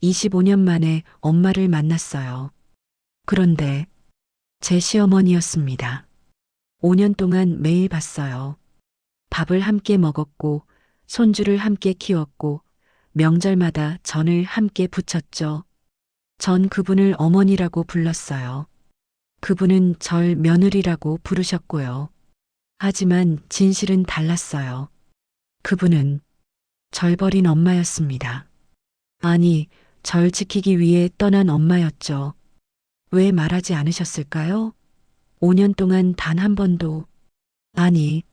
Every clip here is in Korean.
25년 만에 엄마를 만났어요. 그런데 제 시어머니였습니다. 5년 동안 매일 봤어요. 밥을 함께 먹었고, 손주를 함께 키웠고, 명절마다 전을 함께 부쳤죠. 전 그분을 어머니라고 불렀어요. 그분은 절 며느리라고 부르셨고요. 하지만 진실은 달랐어요. 그분은 절 버린 엄마였습니다. 아니, 절 지키기 위해 떠난 엄마였죠. 왜 말하지 않으셨을까요? 5년 동안 단 한 번도. 아니,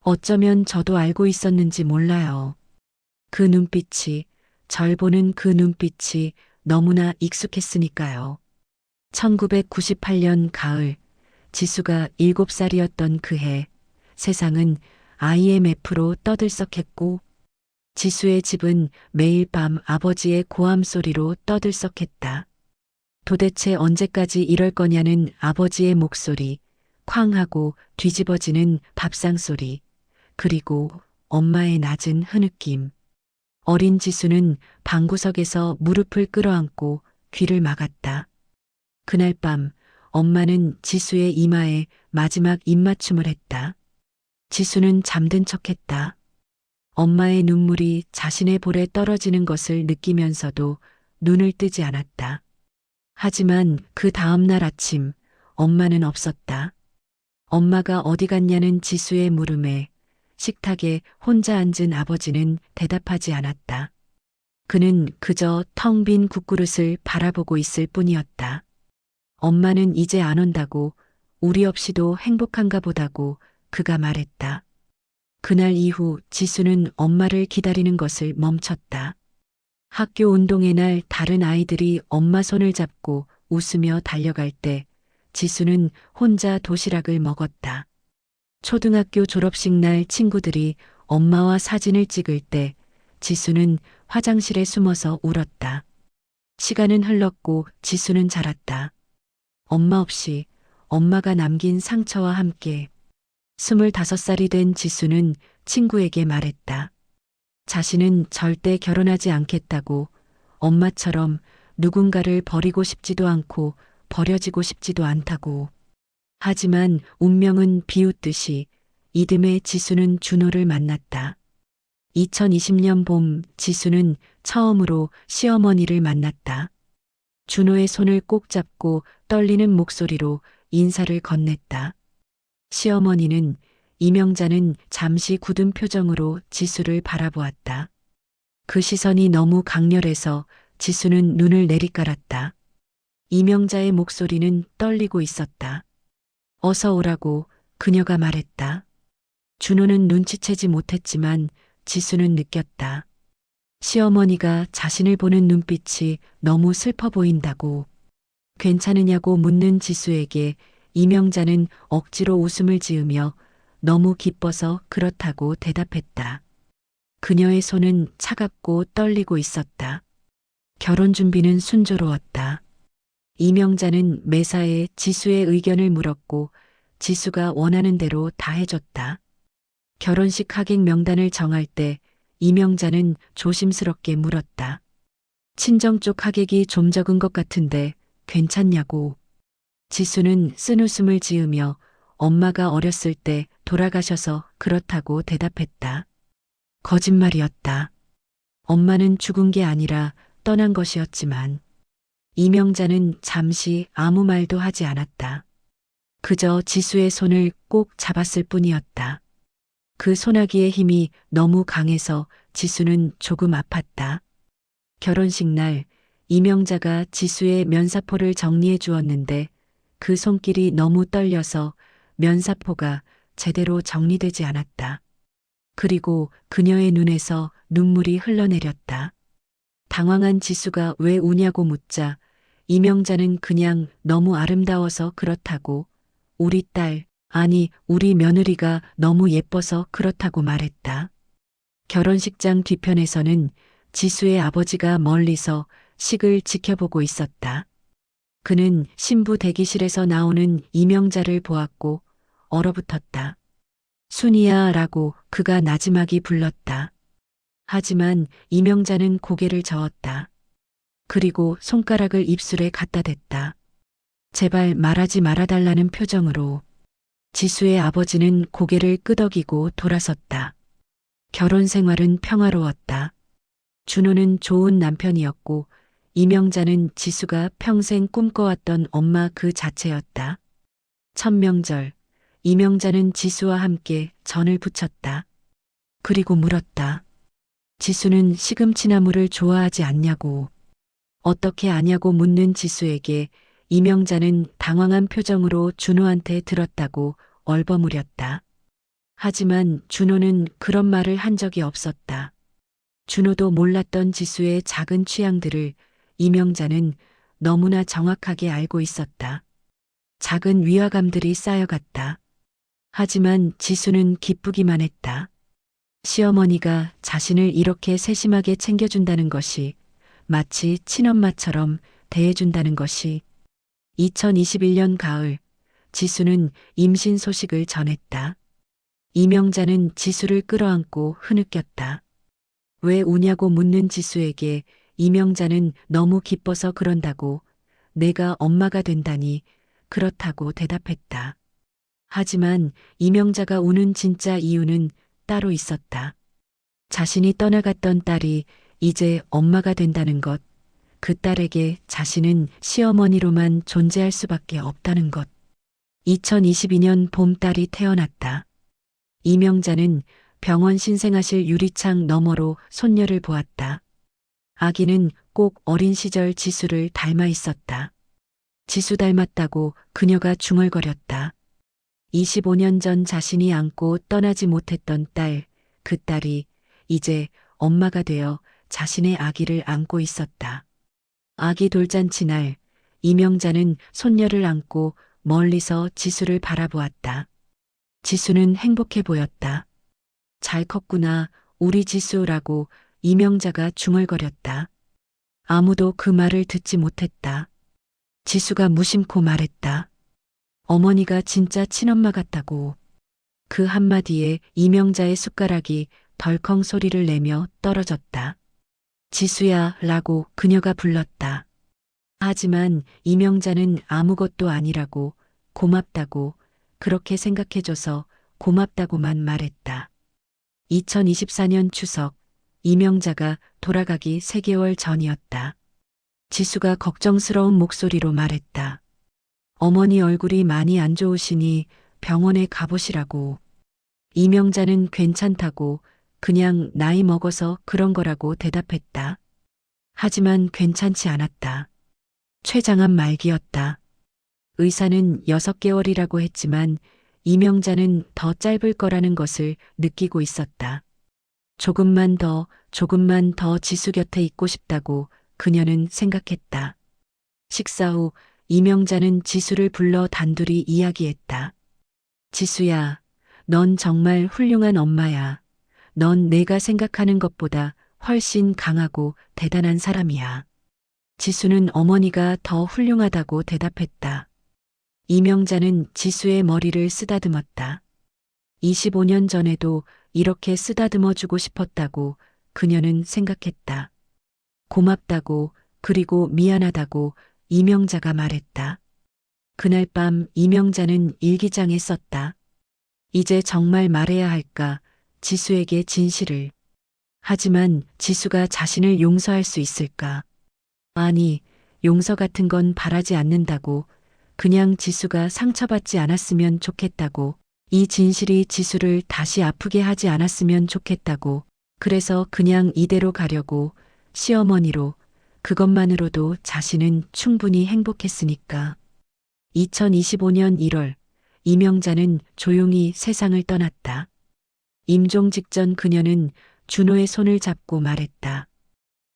어쩌면 저도 알고 있었는지 몰라요. 그 눈빛이, 절 보는 그 눈빛이 너무나 익숙했으니까요. 1998년 가을, 지수가 7살이었던 그 해, 세상은 IMF로 떠들썩했고, 지수의 집은 매일 밤 아버지의 고함 소리로 떠들썩했다. 도대체 언제까지 이럴 거냐는 아버지의 목소리, 쾅 하고 뒤집어지는 밥상 소리, 그리고 엄마의 낮은 흐느낌. 어린 지수는 방구석에서 무릎을 끌어안고 귀를 막았다. 그날 밤 엄마는 지수의 이마에 마지막 입맞춤을 했다. 지수는 잠든 척했다. 엄마의 눈물이 자신의 볼에 떨어지는 것을 느끼면서도 눈을 뜨지 않았다. 하지만 그 다음 날 아침 엄마는 없었다. 엄마가 어디 갔냐는 지수의 물음에 식탁에 혼자 앉은 아버지는 대답하지 않았다. 그는 그저 텅 빈 국그릇을 바라보고 있을 뿐이었다. 엄마는 이제 안 온다고, 우리 없이도 행복한가 보다고 그가 말했다. 그날 이후 지수는 엄마를 기다리는 것을 멈췄다. 학교 운동회 날 다른 아이들이 엄마 손을 잡고 웃으며 달려갈 때 지수는 혼자 도시락을 먹었다. 초등학교 졸업식 날 친구들이 엄마와 사진을 찍을 때 지수는 화장실에 숨어서 울었다. 시간은 흘렀고 지수는 자랐다. 엄마 없이 엄마가 남긴 상처와 함께 25살이 된 지수는 친구에게 말했다. 자신은 절대 결혼하지 않겠다고, 엄마처럼 누군가를 버리고 싶지도 않고 버려지고 싶지도 않다고. 하지만 운명은 비웃듯이 이듬해 지수는 준호를 만났다. 2020년 봄 지수는 처음으로 시어머니를 만났다. 준호의 손을 꼭 잡고 떨리는 목소리로 인사를 건넸다. 시어머니는 이명자는 잠시 굳은 표정으로 지수를 바라보았다. 그 시선이 너무 강렬해서 지수는 눈을 내리깔았다. 이명자의 목소리는 떨리고 있었다. 어서 오라고 그녀가 말했다. 준호는 눈치채지 못했지만 지수는 느꼈다. 시어머니가 자신을 보는 눈빛이 너무 슬퍼 보인다고. 괜찮으냐고 묻는 지수에게 이명자는 억지로 웃음을 지으며 너무 기뻐서 그렇다고 대답했다. 그녀의 손은 차갑고 떨리고 있었다. 결혼 준비는 순조로웠다. 이명자는 매사에 지수의 의견을 물었고 지수가 원하는 대로 다 해줬다. 결혼식 하객 명단을 정할 때 이명자는 조심스럽게 물었다. 친정 쪽 하객이 좀 적은 것 같은데 괜찮냐고. 지수는 쓴웃음을 지으며 엄마가 어렸을 때 돌아가셔서 그렇다고 대답했다. 거짓말이었다. 엄마는 죽은 게 아니라 떠난 것이었지만 이명자는 잠시 아무 말도 하지 않았다. 그저 지수의 손을 꼭 잡았을 뿐이었다. 그 소나기의 힘이 너무 강해서 지수는 조금 아팠다. 결혼식 날 이명자가 지수의 면사포를 정리해 주었는데 그 손길이 너무 떨려서 면사포가 제대로 정리되지 않았다. 그리고 그녀의 눈에서 눈물이 흘러내렸다. 당황한 지수가 왜 우냐고 묻자 이명자는 그냥 너무 아름다워서 그렇다고, 우리 딸, 아니 우리 며느리가 너무 예뻐서 그렇다고 말했다. 결혼식장 뒤편에서는 지수의 아버지가 멀리서 식을 지켜보고 있었다. 그는 신부 대기실에서 나오는 이명자를 보았고 얼어붙었다. 순이야라고 그가 나지막이 불렀다. 하지만 이명자는 고개를 저었다. 그리고 손가락을 입술에 갖다 댔다. 제발 말하지 말아달라는 표정으로. 지수의 아버지는 고개를 끄덕이고 돌아섰다. 결혼 생활은 평화로웠다. 준호는 좋은 남편이었고 이명자는 지수가 평생 꿈꿔왔던 엄마 그 자체였다. 첫 명절, 이명자는 지수와 함께 전을 부쳤다. 그리고 물었다. 지수는 시금치나물을 좋아하지 않냐고. 어떻게 아냐고 묻는 지수에게 이명자는 당황한 표정으로 준호한테 들었다고 얼버무렸다. 하지만 준호는 그런 말을 한 적이 없었다. 준호도 몰랐던 지수의 작은 취향들을 이명자는 너무나 정확하게 알고 있었다. 작은 위화감들이 쌓여갔다. 하지만 지수는 기쁘기만 했다. 시어머니가 자신을 이렇게 세심하게 챙겨준다는 것이, 마치 친엄마처럼 대해준다는 것이. 2021년 가을, 지수는 임신 소식을 전했다. 이명자는 지수를 끌어안고 흐느꼈다. 왜 우냐고 묻는 지수에게 이명자는 너무 기뻐서 그런다고, 내가 엄마가 된다니 그렇다고 대답했다. 하지만 이명자가 우는 진짜 이유는 따로 있었다. 자신이 떠나갔던 딸이 이제 엄마가 된다는 것, 그 딸에게 자신은 시어머니로만 존재할 수밖에 없다는 것. 2022년 봄 딸이 태어났다. 이명자는 병원 신생아실 유리창 너머로 손녀를 보았다. 아기는 꼭 어린 시절 지수를 닮아 있었다. 지수 닮았다고 그녀가 중얼거렸다. 25년 전 자신이 안고 떠나지 못했던 딸, 그 딸이 이제 엄마가 되어 자신의 아기를 안고 있었다. 아기 돌잔치 날, 이명자는 손녀를 안고 멀리서 지수를 바라보았다. 지수는 행복해 보였다. 잘 컸구나, 우리 지수라고 이명자가 중얼거렸다. 아무도 그 말을 듣지 못했다. 지수가 무심코 말했다. 어머니가 진짜 친엄마 같다고. 그 한마디에 이명자의 숟가락이 덜컹 소리를 내며 떨어졌다. 지수야 라고 그녀가 불렀다. 하지만 이명자는 아무것도 아니라고, 고맙다고, 그렇게 생각해줘서 고맙다고만 말했다. 2024년 추석, 이명자가 돌아가기 3개월 전이었다. 지수가 걱정스러운 목소리로 말했다. 어머니 얼굴이 많이 안 좋으시니 병원에 가보시라고. 이명자는 괜찮다고, 그냥 나이 먹어서 그런 거라고 대답했다. 하지만 괜찮지 않았다. 췌장암 말기였다. 의사는 6개월이라고 했지만 이명자는 더 짧을 거라는 것을 느끼고 있었다. 조금만 더 지수 곁에 있고 싶다고 그녀는 생각했다. 식사 후 이명자는 지수를 불러 단둘이 이야기했다. 지수야, 넌 정말 훌륭한 엄마야. 넌 내가 생각하는 것보다 훨씬 강하고 대단한 사람이야. 지수는 어머니가 더 훌륭하다고 대답했다. 이명자는 지수의 머리를 쓰다듬었다. 25년 전에도 이렇게 쓰다듬어 주고 싶었다고 그녀는 생각했다. 고맙다고, 그리고 미안하다고 이명자가 말했다. 그날 밤 이명자는 일기장에 썼다. 이제 정말 말해야 할까, 지수에게 진실을. 하지만 지수가 자신을 용서할 수 있을까? 아니, 용서 같은 건 바라지 않는다고, 그냥 지수가 상처받지 않았으면 좋겠다고, 이 진실이 지수를 다시 아프게 하지 않았으면 좋겠다고, 그래서 그냥 이대로 가려고, 시어머니로, 그것만으로도 자신은 충분히 행복했으니까. 2025년 1월, 이명자는 조용히 세상을 떠났다. 임종 직전 그녀는 준호의 손을 잡고 말했다.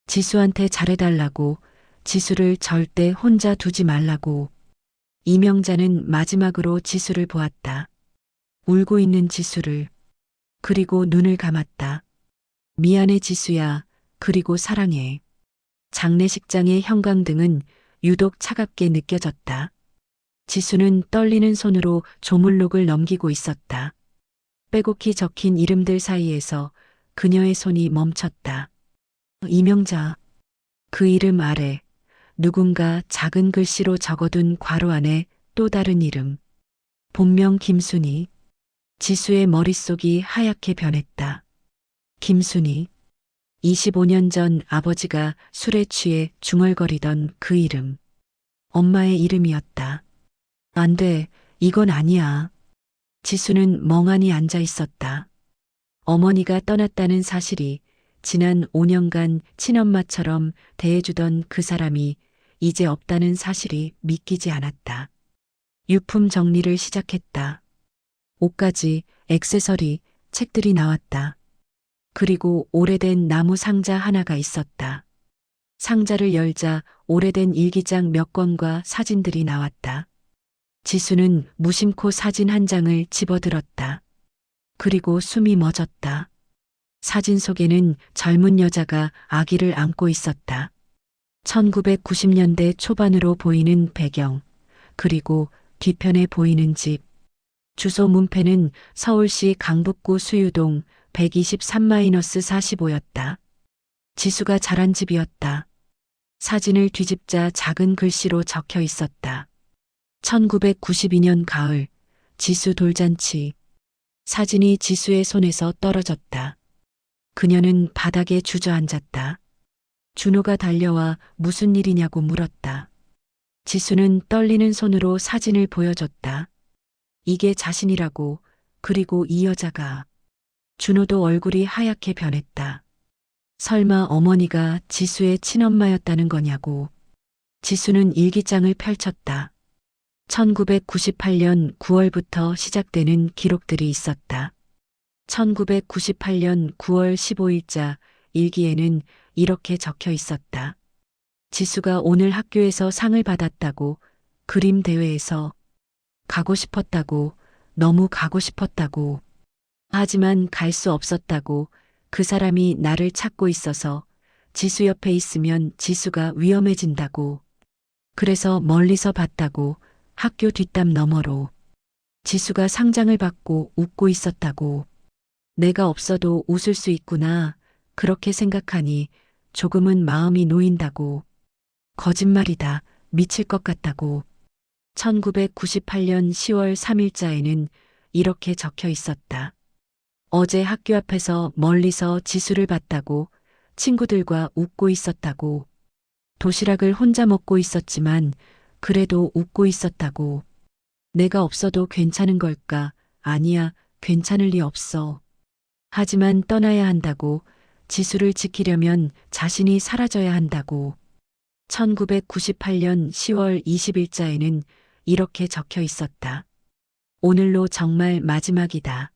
지수한테 잘해달라고, 지수를 절대 혼자 두지 말라고. 이명자는 마지막으로 지수를 보았다. 울고 있는 지수를. 그리고 눈을 감았다. 미안해 지수야, 그리고 사랑해. 장례식장의 형광등은 유독 차갑게 느껴졌다. 지수는 떨리는 손으로 조물록을 넘기고 있었다. 빼곡히 적힌 이름들 사이에서 그녀의 손이 멈췄다. 이명자. 그 이름 아래 누군가 작은 글씨로 적어둔 괄호 안에 또 다른 이름. 본명 김순희. 지수의 머릿속이 하얗게 변했다. 김순희. 25년 전 아버지가 술에 취해 중얼거리던 그 이름. 엄마의 이름이었다. 안 돼, 이건 아니야. 지수는 멍하니 앉아 있었다. 어머니가 떠났다는 사실이, 지난 5년간 친엄마처럼 대해주던 그 사람이 이제 없다는 사실이 믿기지 않았다. 유품 정리를 시작했다. 옷가지, 액세서리, 책들이 나왔다. 그리고 오래된 나무 상자 하나가 있었다. 상자를 열자 오래된 일기장 몇 권과 사진들이 나왔다. 지수는 무심코 사진 한 장을 집어들었다. 그리고 숨이 멎었다. 사진 속에는 젊은 여자가 아기를 안고 있었다. 1990년대 초반으로 보이는 배경, 그리고 뒤편에 보이는 집. 주소 문패는 서울시 강북구 수유동 123-45였다. 지수가 자란 집이었다. 사진을 뒤집자 작은 글씨로 적혀 있었다. 1992년 가을, 지수 돌잔치. 사진이 지수의 손에서 떨어졌다. 그녀는 바닥에 주저앉았다. 준호가 달려와 무슨 일이냐고 물었다. 지수는 떨리는 손으로 사진을 보여줬다. 이게 자신이라고. 그리고 이 여자가. 준호도 얼굴이 하얗게 변했다. 설마 어머니가 지수의 친엄마였다는 거냐고. 지수는 일기장을 펼쳤다. 1998년 9월부터 시작되는 기록들이 있었다. 1998년 9월 15일자 일기에는 이렇게 적혀 있었다. 지수가 오늘 학교에서 상을 받았다고, 그림 대회에서. 가고 싶었다고, 너무 가고 싶었다고. 하지만 갈 수 없었다고. 그 사람이 나를 찾고 있어서. 지수 옆에 있으면 지수가 위험해진다고. 그래서 멀리서 봤다고. 학교 뒷담 너머로. 지수가 상장을 받고 웃고 있었다고. 내가 없어도 웃을 수 있구나. 그렇게 생각하니 조금은 마음이 놓인다고. 거짓말이다. 미칠 것 같다고. 1998년 10월 3일자에는 이렇게 적혀 있었다. 어제 학교 앞에서 멀리서 지수를 봤다고. 친구들과 웃고 있었다고. 도시락을 혼자 먹고 있었지만 그래도 웃고 있었다고. 내가 없어도 괜찮은 걸까? 아니야, 괜찮을 리 없어. 하지만 떠나야 한다고. 지수를 지키려면 자신이 사라져야 한다고. 1998년 10월 20일자에는 이렇게 적혀 있었다. 오늘로 정말 마지막이다.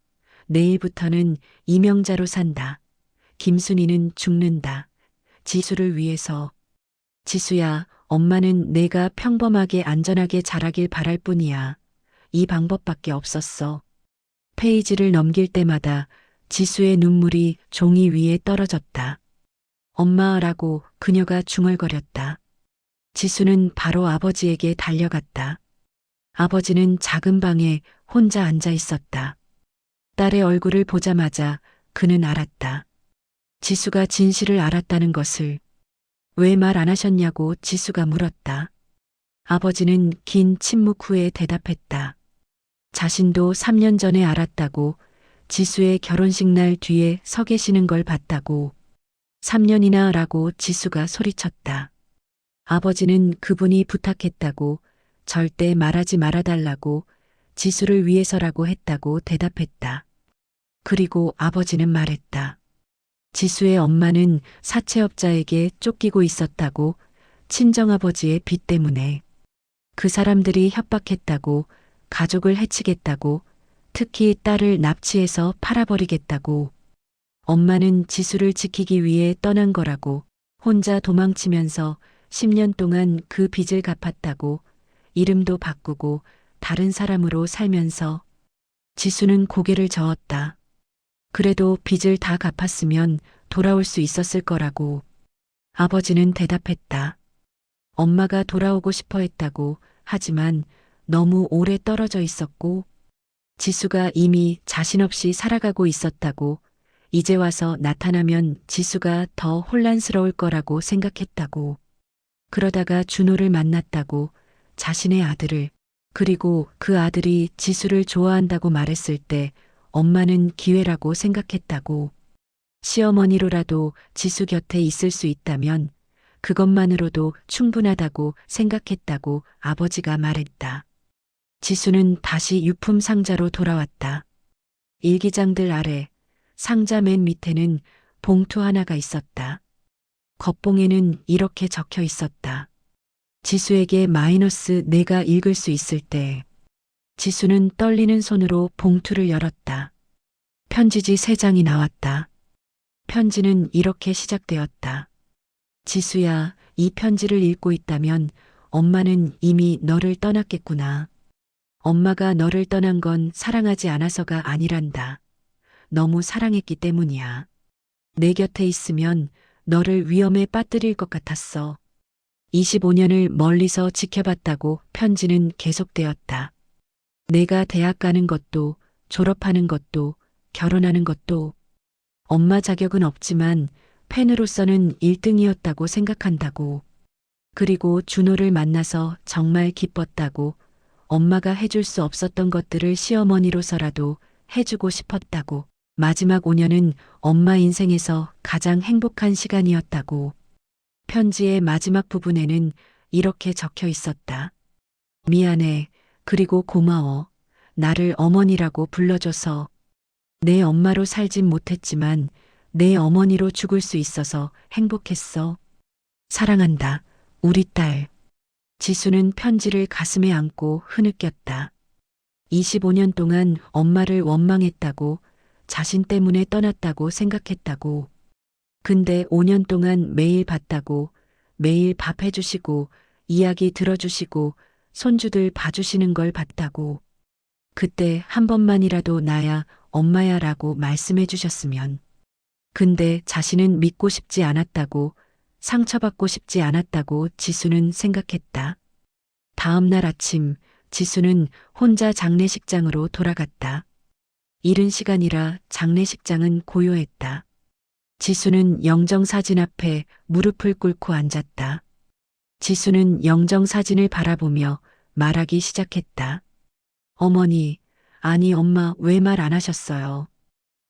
내일부터는 이명자로 산다. 김순희는 죽는다. 지수를 위해서. 지수야, 엄마는 내가 평범하게 안전하게 자라길 바랄 뿐이야. 이 방법밖에 없었어. 페이지를 넘길 때마다 지수의 눈물이 종이 위에 떨어졌다. 엄마라고 그녀가 중얼거렸다. 지수는 바로 아버지에게 달려갔다. 아버지는 작은 방에 혼자 앉아 있었다. 딸의 얼굴을 보자마자 그는 알았다. 지수가 진실을 알았다는 것을. 왜 말 안 하셨냐고 지수가 물었다. 아버지는 긴 침묵 후에 대답했다. 자신도 3년 전에 알았다고. 지수의 결혼식 날 뒤에 서 계시는 걸 봤다고. 3년이나 라고 지수가 소리쳤다. 아버지는 그분이 부탁했다고. 절대 말하지 말아달라고. 지수를 위해서라고 했다고 대답했다. 그리고 아버지는 말했다. 지수의 엄마는 사채업자에게 쫓기고 있었다고. 친정아버지의 빚 때문에. 그 사람들이 협박했다고. 가족을 해치겠다고. 특히 딸을 납치해서 팔아버리겠다고. 엄마는 지수를 지키기 위해 떠난 거라고. 혼자 도망치면서 10년 동안 그 빚을 갚았다고. 이름도 바꾸고 다른 사람으로 살면서. 지수는 고개를 저었다. 그래도 빚을 다 갚았으면 돌아올 수 있었을 거라고. 아버지는 대답했다. 엄마가 돌아오고 싶어 했다고. 하지만 너무 오래 떨어져 있었고. 지수가 이미 자신 없이 살아가고 있었다고. 이제 와서 나타나면 지수가 더 혼란스러울 거라고 생각했다고. 그러다가 준호를 만났다고 자신의 아들을, 그리고 그 아들이 지수를 좋아한다고 말했을 때 엄마는 기회라고 생각했다고. 시어머니로라도 지수 곁에 있을 수 있다면 그것만으로도 충분하다고 생각했다고 아버지가 말했다. 지수는 다시 유품 상자로 돌아왔다. 일기장들 아래 상자 맨 밑에는 봉투 하나가 있었다. 겉봉에는 이렇게 적혀 있었다. 지수에게 마이너스 내가 읽을 수 있을 때. 지수는 떨리는 손으로 봉투를 열었다. 편지지 3장이 나왔다. 편지는 이렇게 시작되었다. 지수야, 이 편지를 읽고 있다면 엄마는 이미 너를 떠났겠구나. 엄마가 너를 떠난 건 사랑하지 않아서가 아니란다. 너무 사랑했기 때문이야. 내 곁에 있으면 너를 위험에 빠뜨릴 것 같았어. 25년을 멀리서 지켜봤다고 편지는 계속되었다. 내가 대학 가는 것도, 졸업하는 것도, 결혼하는 것도 엄마 자격은 없지만 팬으로서는 1등이었다고 생각한다고. 그리고 준호를 만나서 정말 기뻤다고. 엄마가 해줄 수 없었던 것들을 시어머니로서라도 해주고 싶었다고. 마지막 5년은 엄마 인생에서 가장 행복한 시간이었다고. 편지의 마지막 부분에는 이렇게 적혀 있었다. 미안해. 그리고 고마워. 나를 어머니라고 불러줘서. 내 엄마로 살진 못했지만 내 어머니로 죽을 수 있어서 행복했어. 사랑한다. 우리 딸. 지수는 편지를 가슴에 안고 흐느꼈다. 25년 동안 엄마를 원망했다고, 자신 때문에 떠났다고 생각했다고. 근데 5년 동안 매일 봤다고, 매일 밥 해주시고, 이야기 들어주시고, 손주들 봐주시는 걸 봤다고. 그때 한 번만이라도 나야 엄마야 라고 말씀해 주셨으면. 근데 자신은 믿고 싶지 않았다고, 상처받고 싶지 않았다고 지수는 생각했다. 다음 날 아침 지수는 혼자 장례식장으로 돌아갔다. 이른 시간이라 장례식장은 고요했다. 지수는 영정사진 앞에 무릎을 꿇고 앉았다. 지수는 영정사진을 바라보며 말하기 시작했다. 어머니, 아니 엄마 왜 말 안 하셨어요?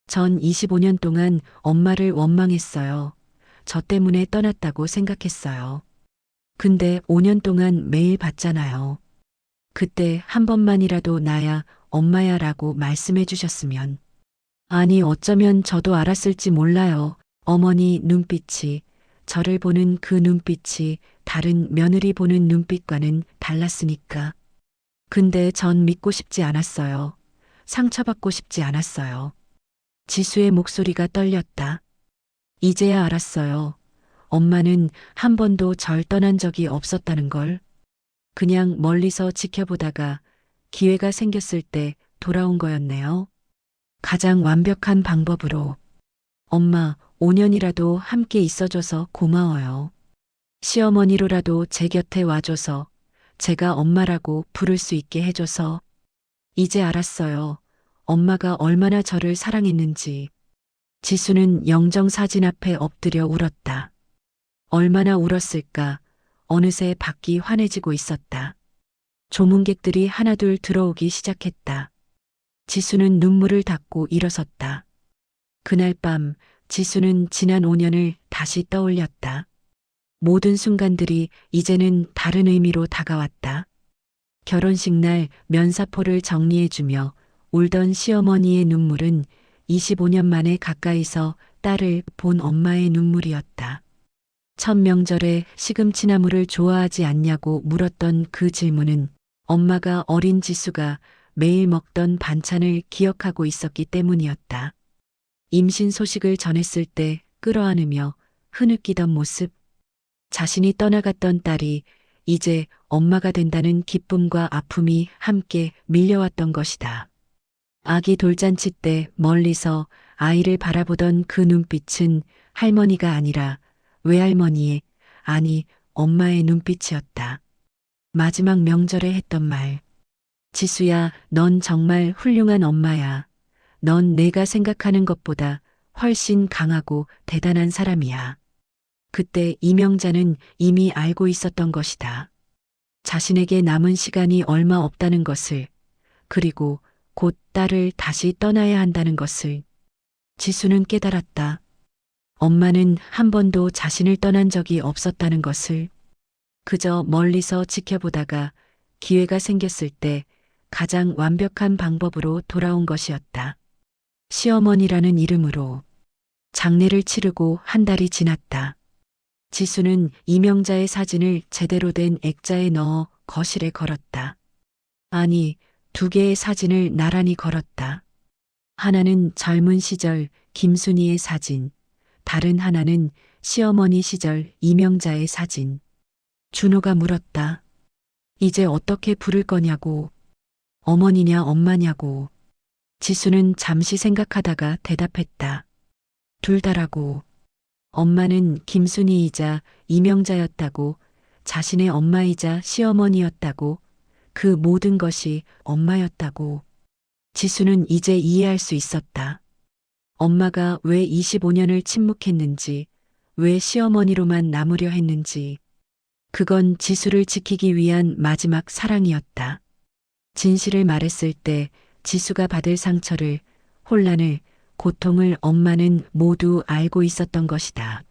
전 25년 동안 엄마를 원망했어요. 저 때문에 떠났다고 생각했어요. 근데 5년 동안 매일 봤잖아요. 그때 한 번만이라도 나야 엄마야 라고 말씀해 주셨으면. 아니 어쩌면 저도 알았을지 몰라요. 어머니 눈빛이, 저를 보는 그 눈빛이 다른 며느리 보는 눈빛과는 달랐으니까. 근데 전 믿고 싶지 않았어요. 상처받고 싶지 않았어요. 지수의 목소리가 떨렸다. 이제야 알았어요. 엄마는 한 번도 절 떠난 적이 없었다는 걸. 그냥 멀리서 지켜보다가 기회가 생겼을 때 돌아온 거였네요. 가장 완벽한 방법으로. 엄마, 5년이라도 함께 있어줘서 고마워요. 시어머니로라도 제 곁에 와줘서, 제가 엄마라고 부를 수 있게 해줘서. 이제 알았어요. 엄마가 얼마나 저를 사랑했는지. 지수는 영정사진 앞에 엎드려 울었다. 얼마나 울었을까. 어느새 밖이 환해지고 있었다. 조문객들이 하나둘 들어오기 시작했다. 지수는 눈물을 닦고 일어섰다. 그날 밤 지수는 지난 5년을 다시 떠올렸다. 모든 순간들이 이제는 다른 의미로 다가왔다. 결혼식 날 면사포를 정리해주며 울던 시어머니의 눈물은 25년 만에 가까이서 딸을 본 엄마의 눈물이었다. 첫 명절에 시금치나물을 좋아하지 않냐고 물었던 그 질문은 엄마가 어린 지수가 매일 먹던 반찬을 기억하고 있었기 때문이었다. 임신 소식을 전했을 때 끌어안으며 흐느끼던 모습, 자신이 떠나갔던 딸이 이제 엄마가 된다는 기쁨과 아픔이 함께 밀려왔던 것이다. 아기 돌잔치 때 멀리서 아이를 바라보던 그 눈빛은 할머니가 아니라 외할머니의, 아니 엄마의 눈빛이었다. 마지막 명절에 했던 말. 지수야, 넌 정말 훌륭한 엄마야. 넌 내가 생각하는 것보다 훨씬 강하고 대단한 사람이야. 그때 이명자는 이미 알고 있었던 것이다. 자신에게 남은 시간이 얼마 없다는 것을, 그리고 곧 딸을 다시 떠나야 한다는 것을. 지수는 깨달았다. 엄마는 한 번도 자신을 떠난 적이 없었다는 것을. 그저 멀리서 지켜보다가 기회가 생겼을 때 가장 완벽한 방법으로 돌아온 것이었다. 시어머니라는 이름으로. 장례를 치르고 한 달이 지났다. 지수는 이명자의 사진을 제대로 된 액자에 넣어 거실에 걸었다. 아니, 두 개의 사진을 나란히 걸었다. 하나는 젊은 시절 김순희의 사진, 다른 하나는 시어머니 시절 이명자의 사진. 준호가 물었다. 이제 어떻게 부를 거냐고. 어머니냐 엄마냐고. 지수는 잠시 생각하다가 대답했다. 둘 다라고. 엄마는 김순희이자 이명자였다고, 자신의 엄마이자 시어머니였다고, 그 모든 것이 엄마였다고. 지수는 이제 이해할 수 있었다. 엄마가 왜 25년을 침묵했는지, 왜 시어머니로만 남으려 했는지. 그건 지수를 지키기 위한 마지막 사랑이었다. 진실을 말했을 때 지수가 받을 상처를, 혼란을, 고통을 엄마는 모두 알고 있었던 것이다.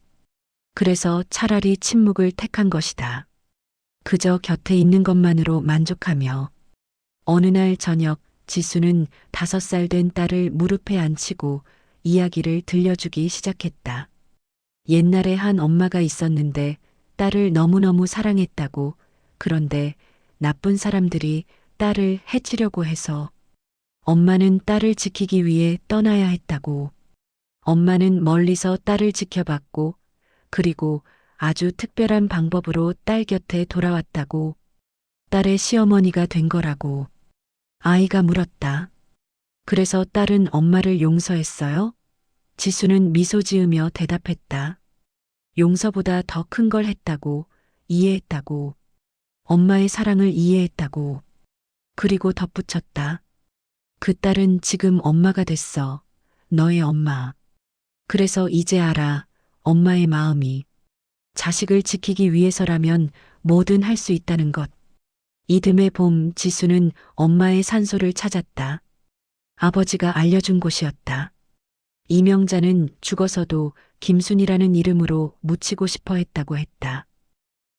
그래서 차라리 침묵을 택한 것이다. 그저 곁에 있는 것만으로 만족하며. 어느 날 저녁 지수는 5살 된 딸을 무릎에 앉히고 이야기를 들려주기 시작했다. 옛날에 한 엄마가 있었는데 딸을 너무너무 사랑했다고. 그런데 나쁜 사람들이 딸을 해치려고 해서 엄마는 딸을 지키기 위해 떠나야 했다고. 엄마는 멀리서 딸을 지켜봤고, 그리고 아주 특별한 방법으로 딸 곁에 돌아왔다고. 딸의 시어머니가 된 거라고. 아이가 물었다. 그래서 딸은 엄마를 용서했어요? 지수는 미소 지으며 대답했다. 용서보다 더 큰 걸 했다고, 이해했다고. 엄마의 사랑을 이해했다고. 그리고 덧붙였다. 그 딸은 지금 엄마가 됐어. 너의 엄마. 그래서 이제 알아. 엄마의 마음이. 자식을 지키기 위해서라면 뭐든 할 수 있다는 것. 이듬해 봄 지수는 엄마의 산소를 찾았다. 아버지가 알려준 곳이었다. 이명자는 죽어서도 김순이라는 이름으로 묻히고 싶어 했다고 했다.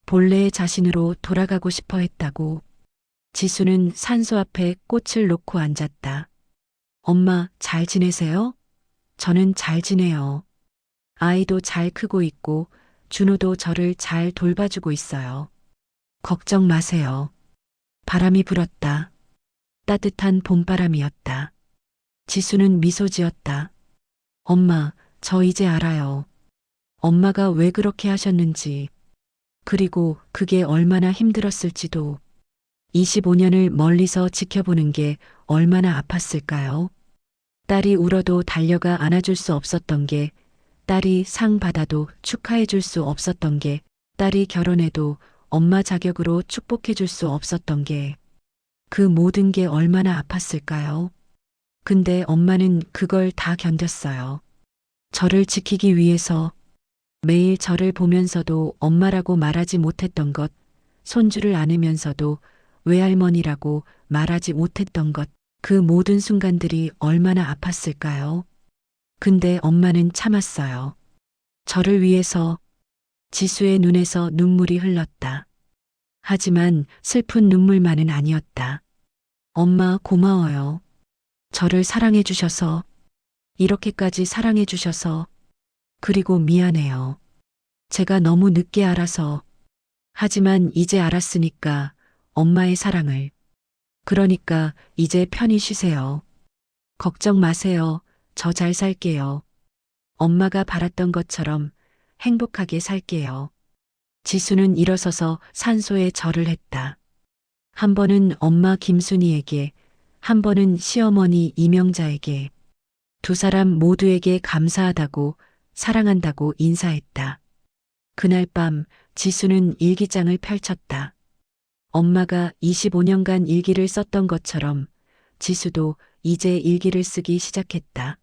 본래의 자신으로 돌아가고 싶어 했다고. 지수는 산소 앞에 꽃을 놓고 앉았다. 엄마, 잘 지내세요? 저는 잘 지내요. 아이도 잘 크고 있고, 준호도 저를 잘 돌봐주고 있어요. 걱정 마세요. 바람이 불었다. 따뜻한 봄바람이었다. 지수는 미소 지었다. 엄마, 저 이제 알아요. 엄마가 왜 그렇게 하셨는지, 그리고 그게 얼마나 힘들었을지도. 25년을 멀리서 지켜보는 게 얼마나 아팠을까요? 딸이 울어도 달려가 안아줄 수 없었던 게, 딸이 상 받아도 축하해줄 수 없었던 게, 딸이 결혼해도 엄마 자격으로 축복해줄 수 없었던 게, 그 모든 게 얼마나 아팠을까요? 근데 엄마는 그걸 다 견뎠어요. 저를 지키기 위해서. 매일 저를 보면서도 엄마라고 말하지 못했던 것, 손주를 안으면서도 외할머니라고 말하지 못했던 것, 그 모든 순간들이 얼마나 아팠을까요? 근데 엄마는 참았어요. 저를 위해서. 지수의 눈에서 눈물이 흘렀다. 하지만 슬픈 눈물만은 아니었다. 엄마 고마워요. 저를 사랑해 주셔서, 이렇게까지 사랑해 주셔서, 그리고 미안해요. 제가 너무 늦게 알아서. 하지만 이제 알았으니까 엄마의 사랑을. 그러니까 이제 편히 쉬세요. 걱정 마세요. 저 잘 살게요. 엄마가 바랐던 것처럼 행복하게 살게요. 지수는 일어서서 산소에 절을 했다. 한 번은 엄마 김순희에게, 한 번은 시어머니 이명자에게, 두 사람 모두에게 감사하다고, 사랑한다고 인사했다. 그날 밤 지수는 일기장을 펼쳤다. 엄마가 25년간 일기를 썼던 것처럼 지수도 이제 일기를 쓰기 시작했다.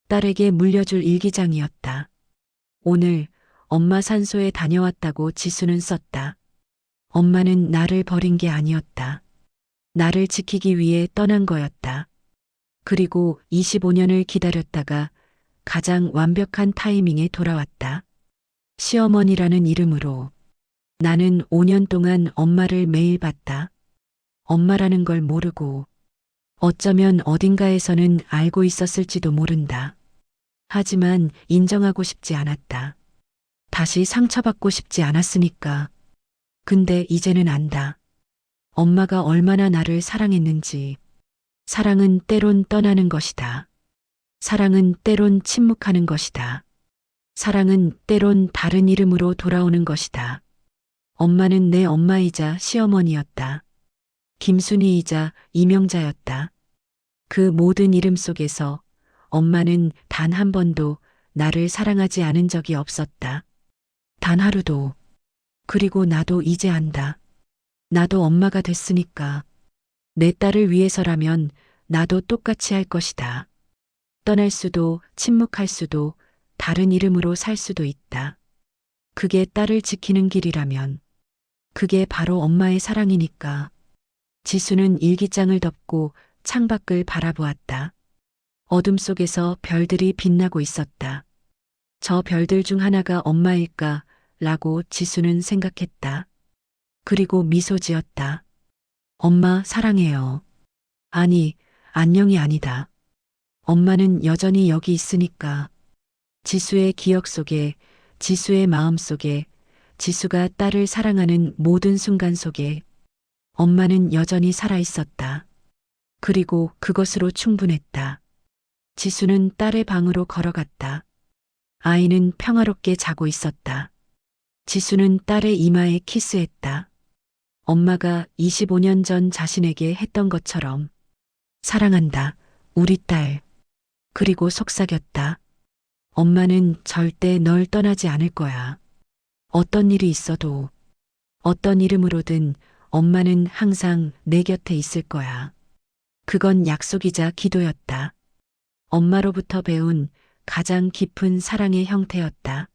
딸에게 물려줄 일기장이었다. 오늘 엄마 산소에 다녀왔다고 지수는 썼다. 엄마는 나를 버린 게 아니었다. 나를 지키기 위해 떠난 거였다. 그리고 25년을 기다렸다가 가장 완벽한 타이밍에 돌아왔다. 시어머니라는 이름으로. 나는 5년 동안 엄마를 매일 봤다. 엄마라는 걸 모르고 어쩌면 어딘가에서는 알고 있었을지도 모른다. 하지만 인정하고 싶지 않았다. 다시 상처받고 싶지 않았으니까. 근데 이제는 안다. 엄마가 얼마나 나를 사랑했는지. 사랑은 때론 떠나는 것이다. 사랑은 때론 침묵하는 것이다. 사랑은 때론 다른 이름으로 돌아오는 것이다. 엄마는 내 엄마이자 시어머니였다. 김순희이자 이명자였다. 그 모든 이름 속에서 엄마는 단 한 번도 나를 사랑하지 않은 적이 없었다. 단 하루도. 그리고 나도 이제 안다. 나도 엄마가 됐으니까. 내 딸을 위해서라면 나도 똑같이 할 것이다. 떠날 수도, 침묵할 수도, 다른 이름으로 살 수도 있다. 그게 딸을 지키는 길이라면. 그게 바로 엄마의 사랑이니까. 지수는 일기장을 덮고 창밖을 바라보았다. 어둠 속에서 별들이 빛나고 있었다. 저 별들 중 하나가 엄마일까 라고 지수는 생각했다. 그리고 미소 지었다. 엄마 사랑해요. 아니, 안녕이 아니다. 엄마는 여전히 여기 있으니까. 지수의 기억 속에, 지수의 마음 속에, 지수가 딸을 사랑하는 모든 순간 속에 엄마는 여전히 살아 있었다. 그리고 그것으로 충분했다. 지수는 딸의 방으로 걸어갔다. 아이는 평화롭게 자고 있었다. 지수는 딸의 이마에 키스했다. 엄마가 25년 전 자신에게 했던 것처럼. 사랑한다, 우리 딸. 그리고 속삭였다. 엄마는 절대 널 떠나지 않을 거야. 어떤 일이 있어도, 어떤 이름으로든 엄마는 항상 내 곁에 있을 거야. 그건 약속이자 기도였다. 엄마로부터 배운 가장 깊은 사랑의 형태였다.